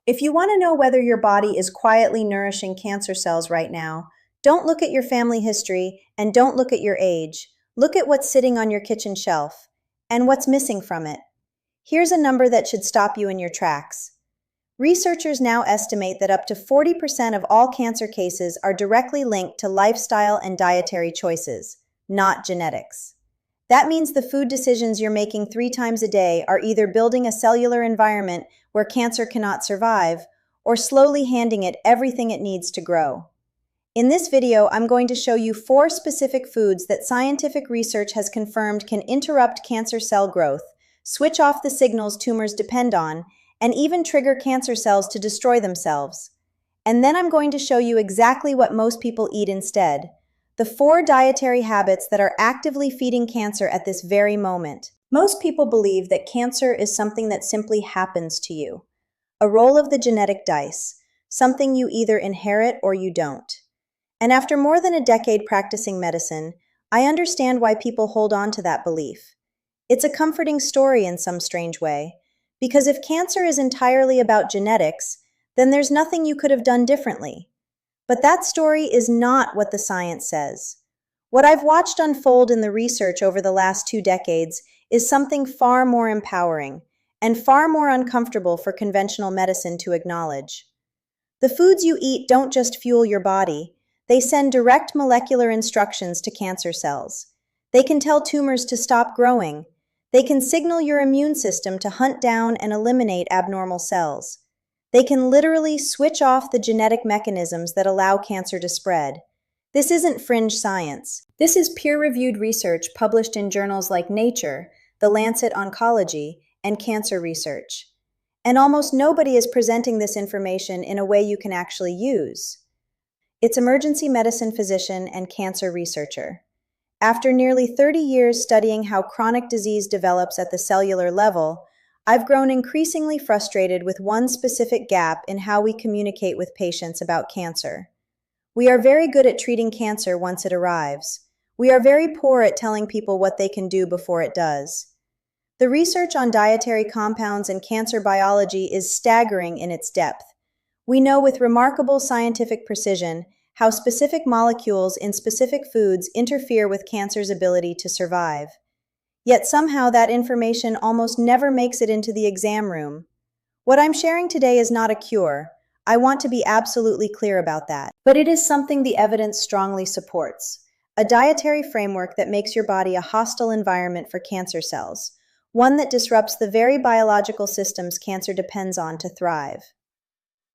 If you want to know whether your body is quietly nourishing cancer cells right now, don't look at your family history and don't look at your age. Look at what's sitting on your kitchen shelf and what's missing from it. Here's a number that should stop you in your tracks. Researchers now estimate that up to 40% of all cancer cases are directly linked to lifestyle and dietary choices, not genetics. That means the food decisions you're making 3 times a day are either building a cellular environment where cancer cannot survive or slowly handing it everything it needs to grow. In this video, I'm going to show you 4 specific foods that scientific research has confirmed can interrupt cancer cell growth, switch off the signals tumors depend on, and even trigger cancer cells to destroy themselves. And then I'm going to show you exactly what most people eat instead. The 4 dietary habits that are actively feeding cancer at this very moment. Most people believe that cancer is something that simply happens to you, a roll of the genetic dice, something you either inherit or you don't. And after more than a decade practicing medicine, I understand why people hold on to that belief. It's a comforting story in some strange way, because if cancer is entirely about genetics, then there's nothing you could have done differently. But that story is not what the science says. What I've watched unfold in the research over the last 2 decades is something far more empowering and far more uncomfortable for conventional medicine to acknowledge. The foods you eat don't just fuel your body, they send direct molecular instructions to cancer cells. They can tell tumors to stop growing. They can signal your immune system to hunt down and eliminate abnormal cells. They can literally switch off the genetic mechanisms that allow cancer to spread. This isn't fringe science. This is peer-reviewed research published in journals like Nature, The Lancet Oncology, and Cancer Research. And almost nobody is presenting this information in a way you can actually use. It's emergency medicine physician and cancer researcher. After nearly 30 years studying how chronic disease develops at the cellular level, I've grown increasingly frustrated with one specific gap in how we communicate with patients about cancer. We are very good at treating cancer once it arrives. We are very poor at telling people what they can do before it does. The research on dietary compounds and cancer biology is staggering in its depth. We know with remarkable scientific precision how specific molecules in specific foods interfere with cancer's ability to survive. Yet somehow that information almost never makes it into the exam room. What I'm sharing today is not a cure. I want to be absolutely clear about that. But it is something the evidence strongly supports. A dietary framework that makes your body a hostile environment for cancer cells, one that disrupts the very biological systems cancer depends on to thrive.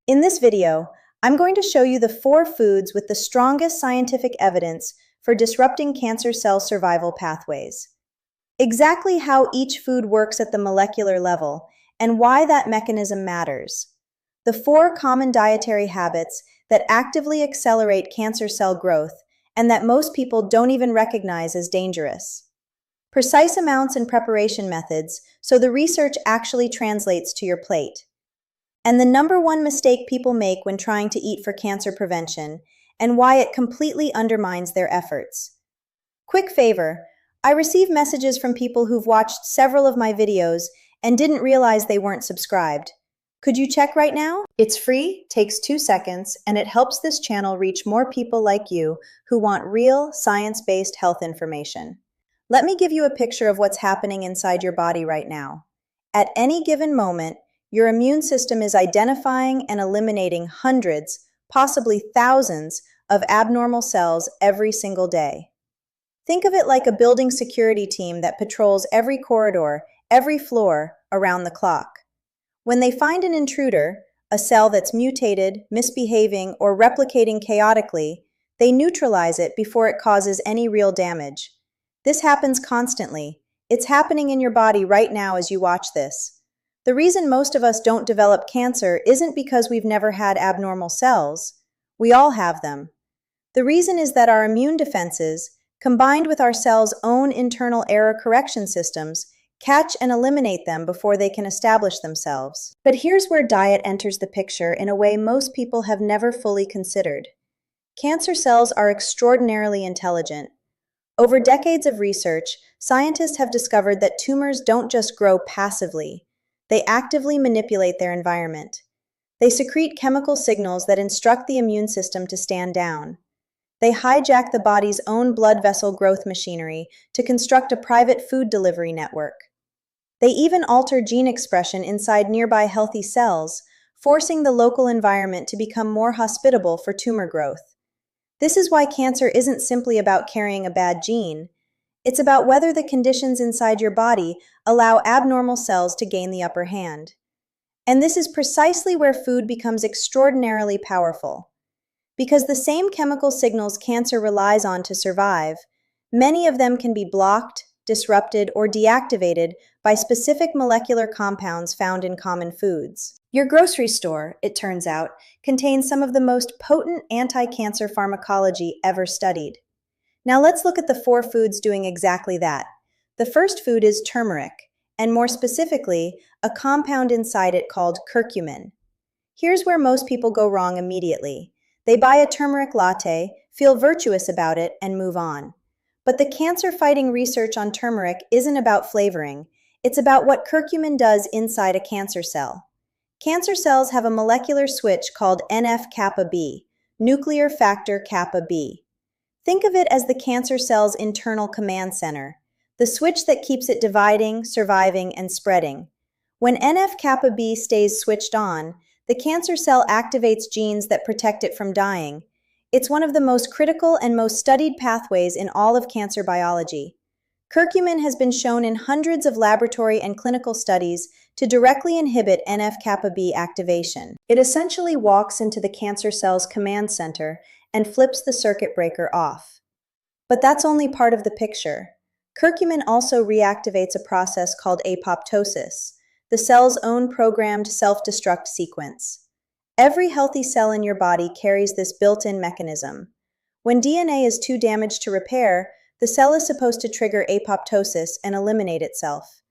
In this video, I'm going to show you the 4 foods with the strongest scientific evidence for disrupting cancer cell survival pathways. Exactly how each food works at the molecular level and why that mechanism matters. The 4 common dietary habits that actively accelerate cancer cell growth and that most people don't even recognize as dangerous. Precise amounts and preparation methods so the research actually translates to your plate. And the number 1 mistake people make when trying to eat for cancer prevention and why it completely undermines their efforts. Quick favor, I receive messages from people who've watched several of my videos and didn't realize they weren't subscribed. Could you check right now? It's free, takes 2 seconds, and it helps this channel reach more people like you who want real, science-based health information. Let me give you a picture of what's happening inside your body right now. At any given moment, your immune system is identifying and eliminating hundreds, possibly thousands, of abnormal cells every single day. Think of it like a building security team that patrols every corridor, every floor, around the clock. When they find an intruder, a cell that's mutated, misbehaving, or replicating chaotically, they neutralize it before it causes any real damage. This happens constantly. It's happening in your body right now as you watch this. The reason most of us don't develop cancer isn't because we've never had abnormal cells. We all have them. The reason is that our immune defenses, combined with our cells' own internal error correction systems, catch and eliminate them before they can establish themselves. But here's where diet enters the picture in a way most people have never fully considered. Cancer cells are extraordinarily intelligent. Over decades of research, scientists have discovered that tumors don't just grow passively. They actively manipulate their environment. They secrete chemical signals that instruct the immune system to stand down. They hijack the body's own blood vessel growth machinery to construct a private food delivery network. They even alter gene expression inside nearby healthy cells, forcing the local environment to become more hospitable for tumor growth. This is why cancer isn't simply about carrying a bad gene. It's about whether the conditions inside your body allow abnormal cells to gain the upper hand. And this is precisely where food becomes extraordinarily powerful. Because the same chemical signals cancer relies on to survive, many of them can be blocked, disrupted, or deactivated by specific molecular compounds found in common foods. Your grocery store, it turns out, contains some of the most potent anti-cancer pharmacology ever studied. Now let's look at the 4 foods doing exactly that. The first food is turmeric, and more specifically, a compound inside it called curcumin. Here's where most people go wrong immediately. They buy a turmeric latte, feel virtuous about it, and move on. But the cancer-fighting research on turmeric isn't about flavoring. It's about what curcumin does inside a cancer cell. Cancer cells have a molecular switch called NF-kappa B, nuclear factor kappa B. Think of it as the cancer cell's internal command center, the switch that keeps it dividing, surviving, and spreading. When NF-kappa B stays switched on, the cancer cell activates genes that protect it from dying. It's one of the most critical and most studied pathways in all of cancer biology. Curcumin has been shown in hundreds of laboratory and clinical studies to directly inhibit NF-kappa B activation. It essentially walks into the cancer cell's command center and flips the circuit breaker off. But that's only part of the picture. Curcumin also reactivates a process called apoptosis, the cell's own programmed self-destruct sequence. Every healthy cell in your body carries this built-in mechanism. When DNA is too damaged to repair, the cell is supposed to trigger apoptosis and eliminate itself.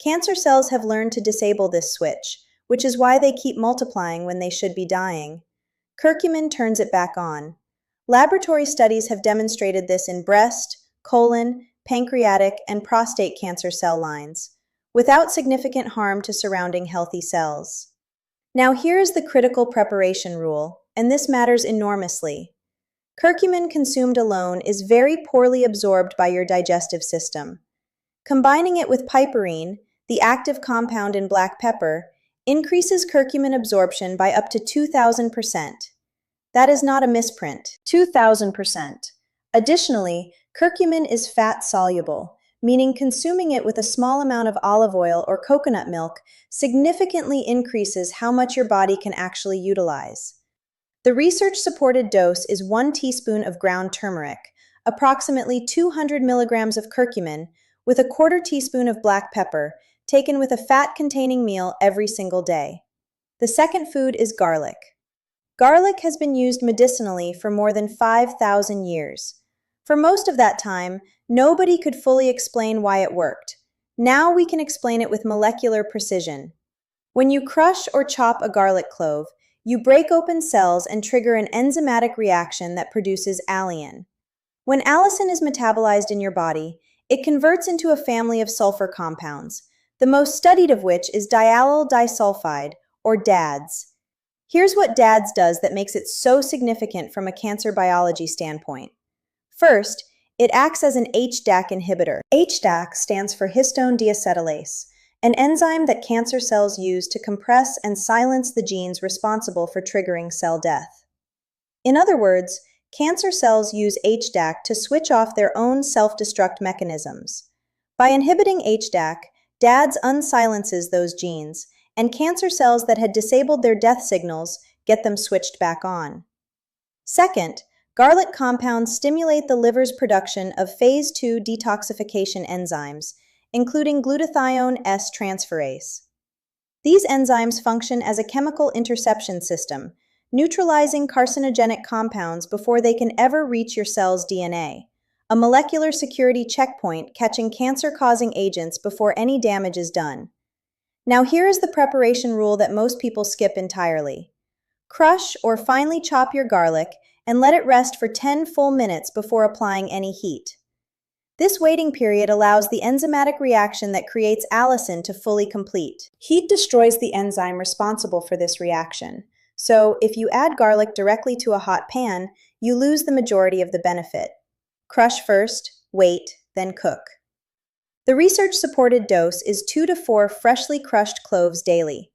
Cancer cells have learned to disable this switch, which is why they keep multiplying when they should be dying. Curcumin turns it back on. Laboratory studies have demonstrated this in breast, colon, pancreatic, and prostate cancer cell lines, without significant harm to surrounding healthy cells. Now here's the critical preparation rule, and this matters enormously. Curcumin consumed alone is very poorly absorbed by your digestive system. Combining it with piperine, the active compound in black pepper, increases curcumin absorption by up to 2,000%. That is not a misprint. 2,000%. Additionally, curcumin is fat-soluble, meaning consuming it with a small amount of olive oil or coconut milk significantly increases how much your body can actually utilize. The research-supported dose is 1 teaspoon of ground turmeric, approximately 200 milligrams of curcumin, with a quarter teaspoon of black pepper, taken with a fat-containing meal every single day. The second food is garlic. Garlic has been used medicinally for more than 5,000 years. For most of that time, nobody could fully explain why it worked. Now we can explain it with molecular precision. When you crush or chop a garlic clove, you break open cells and trigger an enzymatic reaction that produces allicin. When allicin is metabolized in your body, it converts into a family of sulfur compounds, the most studied of which is diallyl disulfide, or DADS. Here's what DADS does that makes it so significant from a cancer biology standpoint. First, it acts as an HDAC inhibitor. HDAC stands for histone deacetylase, an enzyme that cancer cells use to compress and silence the genes responsible for triggering cell death. In other words, cancer cells use HDAC to switch off their own self-destruct mechanisms. By inhibiting HDAC, DADS unsilences those genes, and cancer cells that had disabled their death signals get them switched back on. Second, garlic compounds stimulate the liver's production of phase 2 detoxification enzymes, including glutathione S transferase. These enzymes function as a chemical interception system, neutralizing carcinogenic compounds before they can ever reach your cell's DNA, a molecular security checkpoint catching cancer-causing agents before any damage is done. Now here is the preparation rule that most people skip entirely. Crush or finely chop your garlic and let it rest for 10 full minutes before applying any heat. This waiting period allows the enzymatic reaction that creates allicin to fully complete. Heat destroys the enzyme responsible for this reaction. So, if you add garlic directly to a hot pan, you lose the majority of the benefit. Crush first, wait, then cook. The research-supported dose is 2 to 4 freshly crushed cloves daily.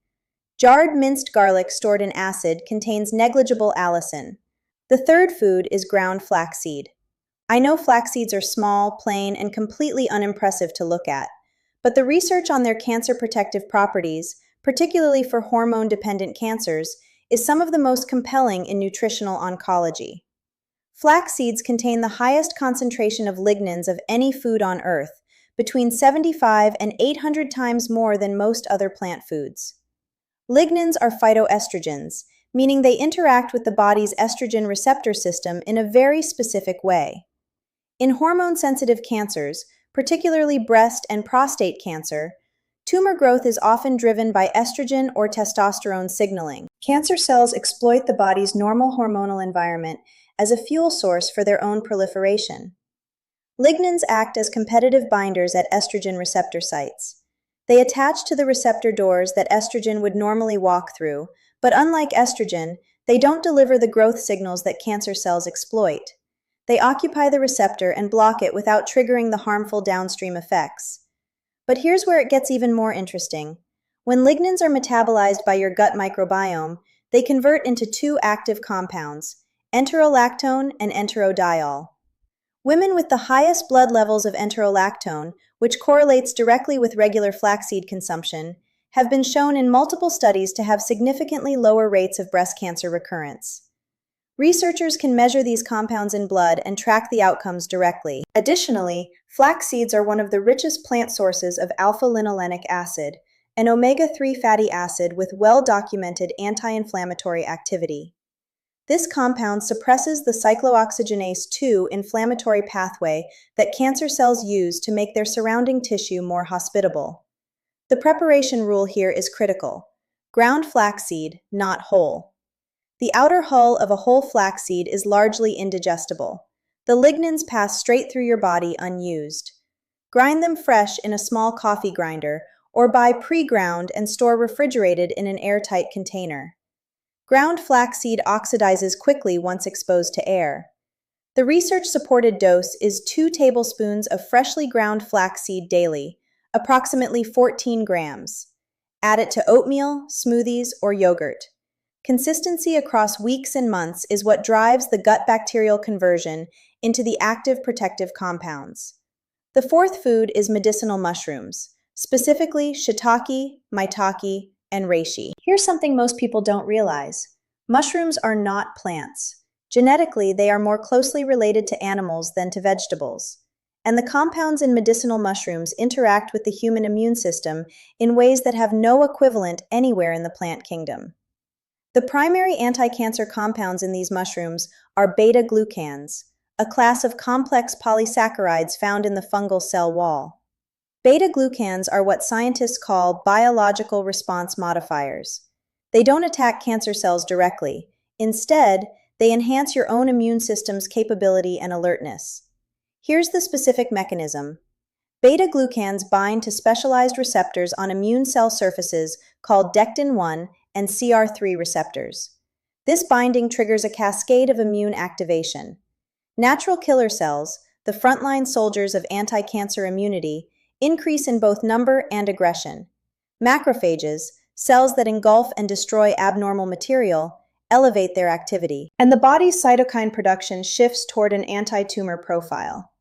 Jarred minced garlic stored in acid contains negligible allicin. The third food is ground flaxseed. I know flax seeds are small, plain, and completely unimpressive to look at, but the research on their cancer protective properties, particularly for hormone-dependent cancers, is some of the most compelling in nutritional oncology. Flax seeds contain the highest concentration of lignans of any food on Earth, between 75 and 800 times more than most other plant foods. Lignans are phytoestrogens, meaning they interact with the body's estrogen receptor system in a very specific way. In hormone-sensitive cancers, particularly breast and prostate cancer, tumor growth is often driven by estrogen or testosterone signaling. Cancer cells exploit the body's normal hormonal environment as a fuel source for their own proliferation. Lignans act as competitive binders at estrogen receptor sites. They attach to the receptor doors that estrogen would normally walk through, but unlike estrogen, they don't deliver the growth signals that cancer cells exploit. They occupy the receptor and block it without triggering the harmful downstream effects. But here's where it gets even more interesting. When lignans are metabolized by your gut microbiome, they convert into two active compounds, enterolactone and enterodiol. Women with the highest blood levels of enterolactone, which correlates directly with regular flaxseed consumption, have been shown in multiple studies to have significantly lower rates of breast cancer recurrence. Researchers can measure these compounds in blood and track the outcomes directly. Additionally, flax seeds are one of the richest plant sources of alpha-linolenic acid, an omega-3 fatty acid with well-documented anti-inflammatory activity. This compound suppresses the cyclooxygenase 2 inflammatory pathway that cancer cells use to make their surrounding tissue more hospitable. The preparation rule here is critical. Ground flaxseed, not whole. The outer hull of a whole flaxseed is largely indigestible. The lignans pass straight through your body unused. Grind them fresh in a small coffee grinder, or buy pre-ground and store refrigerated in an airtight container. Ground flaxseed oxidizes quickly once exposed to air. The research-supported dose is 2 tablespoons of freshly ground flaxseed daily, approximately 14 grams. Add it to oatmeal, smoothies, or yogurt. Consistency across weeks and months is what drives the gut bacterial conversion into the active protective compounds. The fourth food is medicinal mushrooms, specifically shiitake, maitake, and reishi. Here's something most people don't realize. Mushrooms are not plants. Genetically, they are more closely related to animals than to vegetables. And the compounds in medicinal mushrooms interact with the human immune system in ways that have no equivalent anywhere in the plant kingdom. The primary anti-cancer compounds in these mushrooms are beta-glucans, a class of complex polysaccharides found in the fungal cell wall. Beta-glucans are what scientists call biological response modifiers. They don't attack cancer cells directly. Instead, they enhance your own immune system's capability and alertness. Here's the specific mechanism. Beta-glucans bind to specialized receptors on immune cell surfaces called dectin-1 and CR3 receptors. This binding triggers a cascade of immune activation. Natural killer cells, the frontline soldiers of anti-cancer immunity, increase in both number and aggression. Macrophages, cells that engulf and destroy abnormal material, elevate their activity. And the body's cytokine production shifts toward an anti-tumor profile.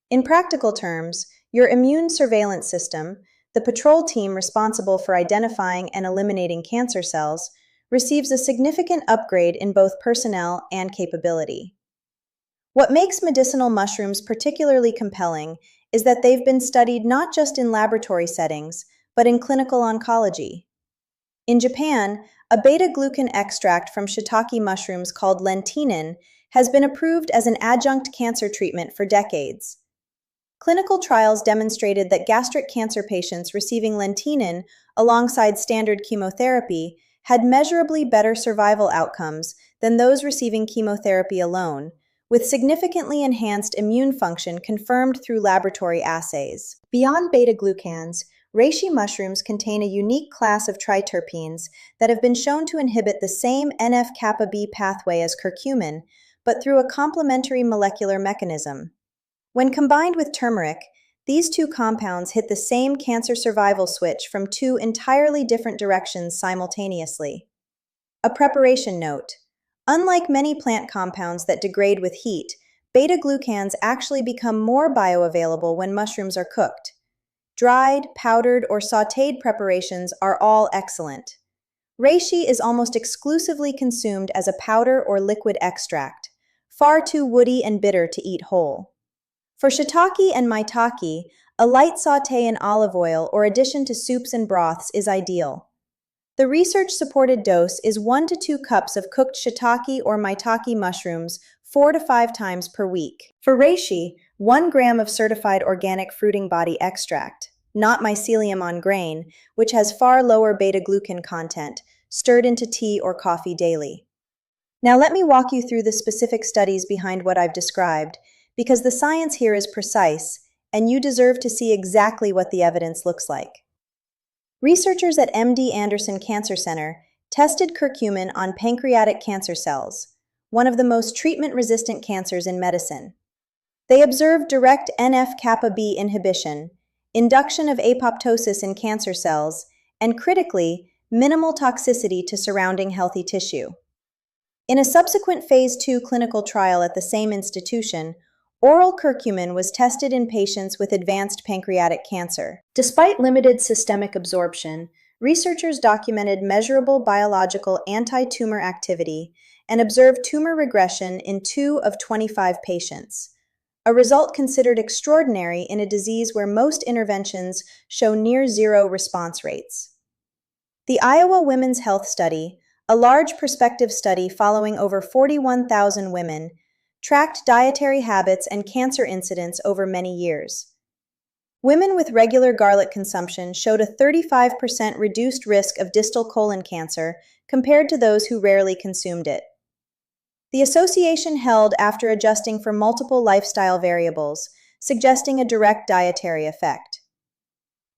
In practical terms, your immune surveillance system, the patrol team responsible for identifying and eliminating cancer cells, receives a significant upgrade in both personnel and capability. What makes medicinal mushrooms particularly compelling is that they've been studied not just in laboratory settings, but in clinical oncology. In Japan, a beta-glucan extract from shiitake mushrooms called lentinin has been approved as an adjunct cancer treatment for decades. Clinical trials demonstrated that gastric cancer patients receiving lentinin alongside standard chemotherapy had measurably better survival outcomes than those receiving chemotherapy alone, with significantly enhanced immune function confirmed through laboratory assays. Beyond beta-glucans, reishi mushrooms contain a unique class of triterpenes that have been shown to inhibit the same NF-kappa B pathway as curcumin, but through a complementary molecular mechanism. When combined with turmeric, these two compounds hit the same cancer survival switch from two entirely different directions simultaneously. A preparation note. Unlike many plant compounds that degrade with heat, beta-glucans actually become more bioavailable when mushrooms are cooked. Dried, powdered, or sautéed preparations are all excellent. Reishi is almost exclusively consumed as a powder or liquid extract, far too woody and bitter to eat whole. For shiitake and maitake, a light sauté in olive oil or addition to soups and broths is ideal. The research-supported dose is 1 to 2 cups of cooked shiitake or maitake mushrooms 4 to 5 times per week. For reishi, 1 gram of certified organic fruiting body extract, not mycelium on grain, which has far lower beta-glucan content, stirred into tea or coffee daily. Now let me walk you through the specific studies behind what I've described, because the science here is precise, and you deserve to see exactly what the evidence looks like. Researchers at MD Anderson Cancer Center tested curcumin on pancreatic cancer cells, one of the most treatment-resistant cancers in medicine. They observed direct NF-kappa B inhibition, induction of apoptosis in cancer cells, and critically, minimal toxicity to surrounding healthy tissue. In a subsequent Phase 2 clinical trial at the same institution, oral curcumin was tested in patients with advanced pancreatic cancer. Despite limited systemic absorption, researchers documented measurable biological anti-tumor activity and observed tumor regression in 2 of 25 patients, a result considered extraordinary in a disease where most interventions show near-zero response rates. The Iowa Women's Health Study, a large prospective study following over 41,000 women, tracked dietary habits and cancer incidence over many years. Women with regular garlic consumption showed a 35% reduced risk of distal colon cancer compared to those who rarely consumed it. The association held after adjusting for multiple lifestyle variables, suggesting a direct dietary effect.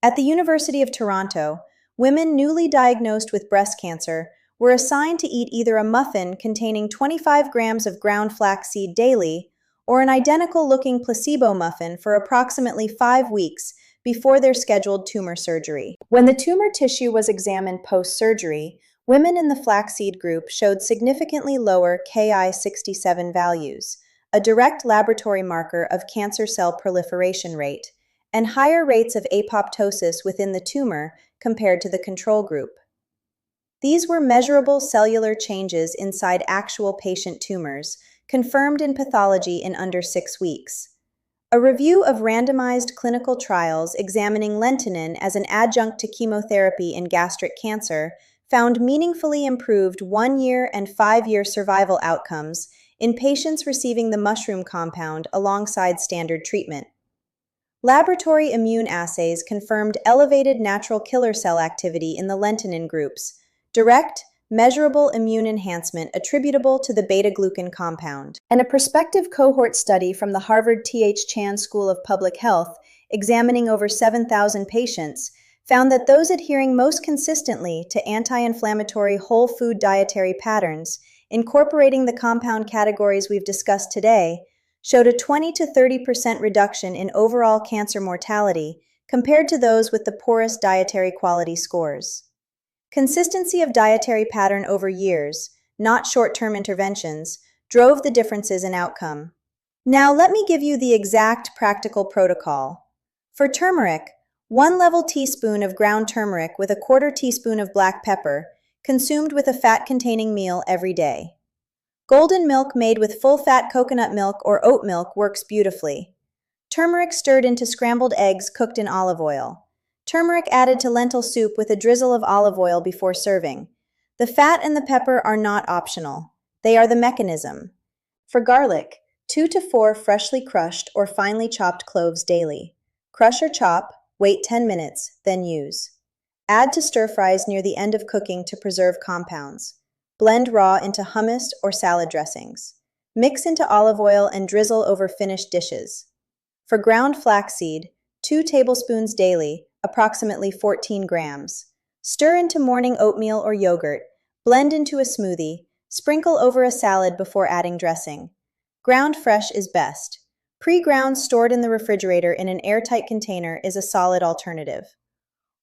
At the University of Toronto, women newly diagnosed with breast cancer were assigned to eat either a muffin containing 25 grams of ground flaxseed daily or an identical-looking placebo muffin for approximately 5 weeks before their scheduled tumor surgery. When the tumor tissue was examined post-surgery, women in the flaxseed group showed significantly lower Ki-67 values, a direct laboratory marker of cancer cell proliferation rate, and higher rates of apoptosis within the tumor compared to the control group. These were measurable cellular changes inside actual patient tumors, confirmed in pathology in under 6 weeks. A review of randomized clinical trials examining lentinan as an adjunct to chemotherapy in gastric cancer found meaningfully improved 1-year and 5-year survival outcomes in patients receiving the mushroom compound alongside standard treatment. Laboratory immune assays confirmed elevated natural killer cell activity in the lentinan groups, direct, measurable immune enhancement attributable to the beta-glucan compound. And a prospective cohort study from the Harvard T.H. Chan School of Public Health, examining over 7,000 patients, found that those adhering most consistently to anti-inflammatory whole food dietary patterns, incorporating the compound categories we've discussed today, showed a 20 to 30% reduction in overall cancer mortality compared to those with the poorest dietary quality scores. Consistency of dietary pattern over years, not short-term interventions, drove the differences in outcome. Now let me give you the exact practical protocol. For turmeric, 1 level teaspoon of ground turmeric with a 1/4 teaspoon of black pepper, consumed with a fat-containing meal every day. Golden milk made with full-fat coconut milk or oat milk works beautifully. Turmeric stirred into scrambled eggs cooked in olive oil. Turmeric added to lentil soup with a drizzle of olive oil before serving. The fat and the pepper are not optional. They are the mechanism. For garlic, 2 to 4 freshly crushed or finely chopped cloves daily. Crush or chop, wait 10 minutes, then use. Add to stir-fries near the end of cooking to preserve compounds. Blend raw into hummus or salad dressings. Mix into olive oil and drizzle over finished dishes. For ground flaxseed, 2 tablespoons daily, approximately 14 grams. Stir into morning oatmeal or yogurt, blend into a smoothie, sprinkle over a salad before adding dressing. Ground fresh is best. Pre-ground stored in the refrigerator in an airtight container is a solid alternative.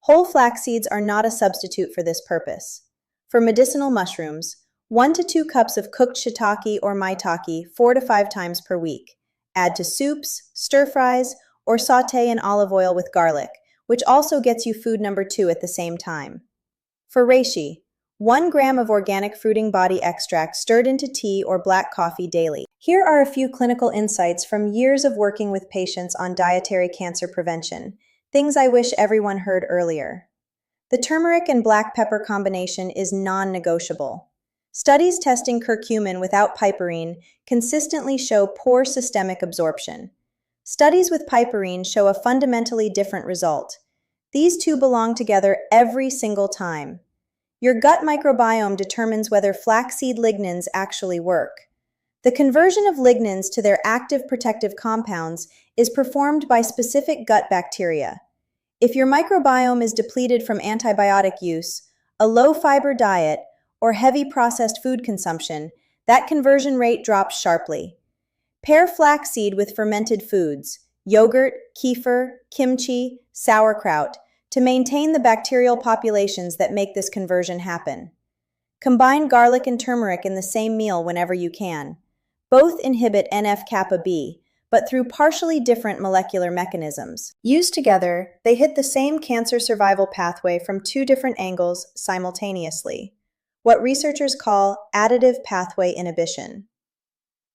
Whole flax seeds are not a substitute for this purpose. For medicinal mushrooms, 1 to 2 cups of cooked shiitake or maitake 4 to 5 times per week. Add to soups, stir-fries, or sauté in olive oil with garlic, which also gets you food number 2 at the same time. For reishi, 1 gram of organic fruiting body extract stirred into tea or black coffee daily. Here are a few clinical insights from years of working with patients on dietary cancer prevention, things I wish everyone heard earlier. The turmeric and black pepper combination is non-negotiable. Studies testing curcumin without piperine consistently show poor systemic absorption. Studies with piperine show a fundamentally different result. These two belong together every single time. Your gut microbiome determines whether flaxseed lignans actually work. The conversion of lignans to their active protective compounds is performed by specific gut bacteria. If your microbiome is depleted from antibiotic use, a low-fiber diet, or heavy processed food consumption, that conversion rate drops sharply. Pair flaxseed with fermented foods, yogurt, kefir, kimchi, sauerkraut, to maintain the bacterial populations that make this conversion happen. Combine garlic and turmeric in the same meal whenever you can. Both inhibit NF-kappa B, but through partially different molecular mechanisms. Used together, they hit the same cancer survival pathway from 2 different angles simultaneously, what researchers call additive pathway inhibition.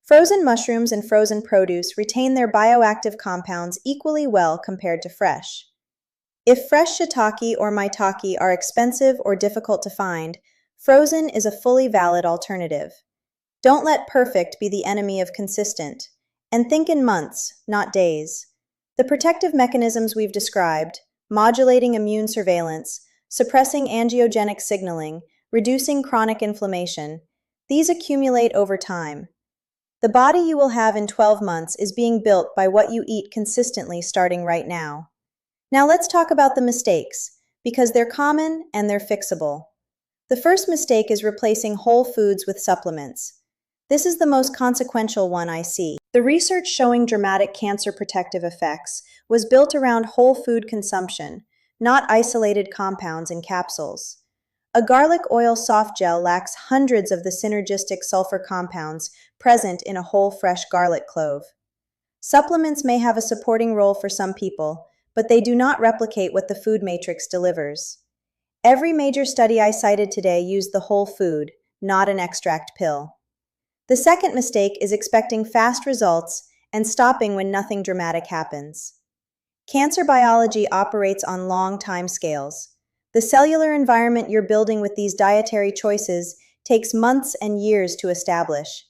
Frozen mushrooms and frozen produce retain their bioactive compounds equally well compared to fresh. If fresh shiitake or maitake are expensive or difficult to find, frozen is a fully valid alternative. Don't let perfect be the enemy of consistent, and think in months, not days. The protective mechanisms we've described, modulating immune surveillance, suppressing angiogenic signaling, reducing chronic inflammation, these accumulate over time. The body you will have in 12 months is being built by what you eat consistently starting right now. Now let's talk about the mistakes, because they're common and they're fixable. The first mistake is replacing whole foods with supplements. This is the most consequential one I see. The research showing dramatic cancer protective effects was built around whole food consumption, not isolated compounds in capsules. A garlic oil soft gel lacks hundreds of the synergistic sulfur compounds present in a whole fresh garlic clove. Supplements may have a supporting role for some people, but they do not replicate what the food matrix delivers. Every major study I cited today used the whole food, not an extract pill. The second mistake is expecting fast results and stopping when nothing dramatic happens. Cancer biology operates on long time scales. The cellular environment you're building with these dietary choices takes months and years to establish.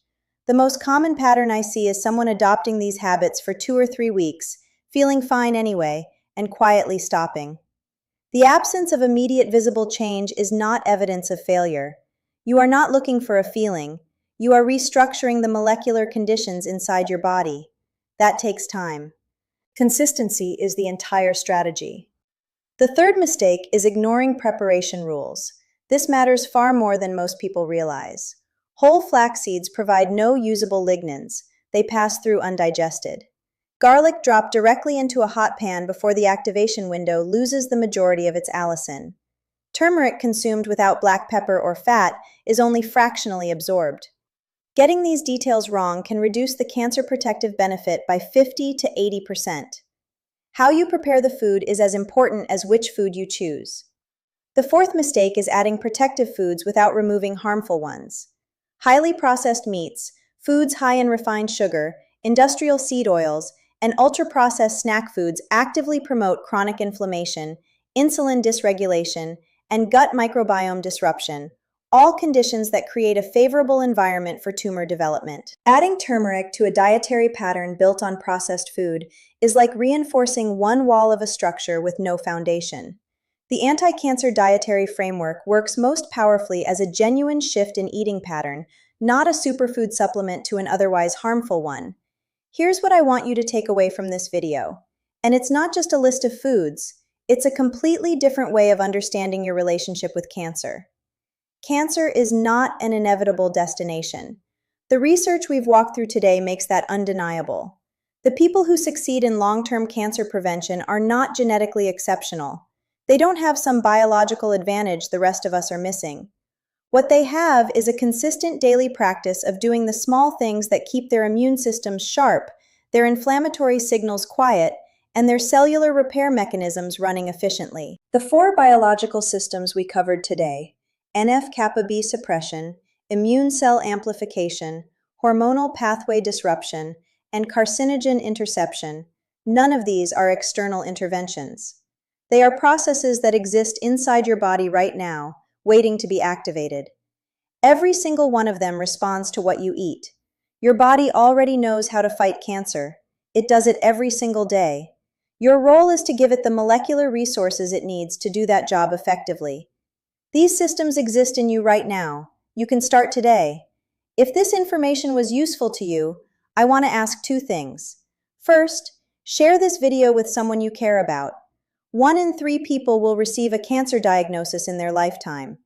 The most common pattern I see is someone adopting these habits for 2 or 3 weeks, feeling fine anyway, and quietly stopping. The absence of immediate visible change is not evidence of failure. You are not looking for a feeling. You are restructuring the molecular conditions inside your body. That takes time. Consistency is the entire strategy. The third mistake is ignoring preparation rules. This matters far more than most people realize. Whole flax seeds provide no usable lignans. They pass through undigested. Garlic dropped directly into a hot pan before the activation window loses the majority of its allicin. Turmeric consumed without black pepper or fat is only fractionally absorbed. Getting these details wrong can reduce the cancer protective benefit by 50 to 80%. How you prepare the food is as important as which food you choose. The fourth mistake is adding protective foods without removing harmful ones. Highly processed meats, foods high in refined sugar, industrial seed oils, and ultra-processed snack foods actively promote chronic inflammation, insulin dysregulation, and gut microbiome disruption, all conditions that create a favorable environment for tumor development. Adding turmeric to a dietary pattern built on processed food is like reinforcing one wall of a structure with no foundation. The anti-cancer dietary framework works most powerfully as a genuine shift in eating pattern, not a superfood supplement to an otherwise harmful one. Here's what I want you to take away from this video. And it's not just a list of foods, it's a completely different way of understanding your relationship with cancer. Cancer is not an inevitable destination. The research we've walked through today makes that undeniable. The people who succeed in long-term cancer prevention are not genetically exceptional. They don't have some biological advantage the rest of us are missing. What they have is a consistent daily practice of doing the small things that keep their immune systems sharp, their inflammatory signals quiet, and their cellular repair mechanisms running efficiently. The four biological systems we covered today, NF-kappa B suppression, immune cell amplification, hormonal pathway disruption, and carcinogen interception, none of these are external interventions. They are processes that exist inside your body right now, waiting to be activated. Every single one of them responds to what you eat. Your body already knows how to fight cancer. It does it every single day. Your role is to give it the molecular resources it needs to do that job effectively. These systems exist in you right now. You can start today. If this information was useful to you, I want to ask two things. First, share this video with someone you care about. 1 in 3 people will receive a cancer diagnosis in their lifetime.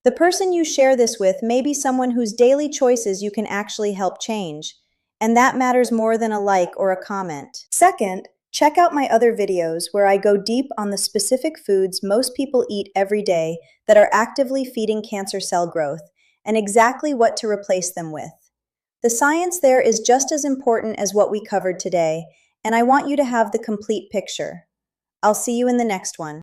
The person you share this with may be someone whose daily choices you can actually help change, and that matters more than a like or a comment. Second, check out my other videos where I go deep on the specific foods most people eat every day that are actively feeding cancer cell growth, and exactly what to replace them with. The science there is just as important as what we covered today, and I want you to have the complete picture. I'll see you in the next one.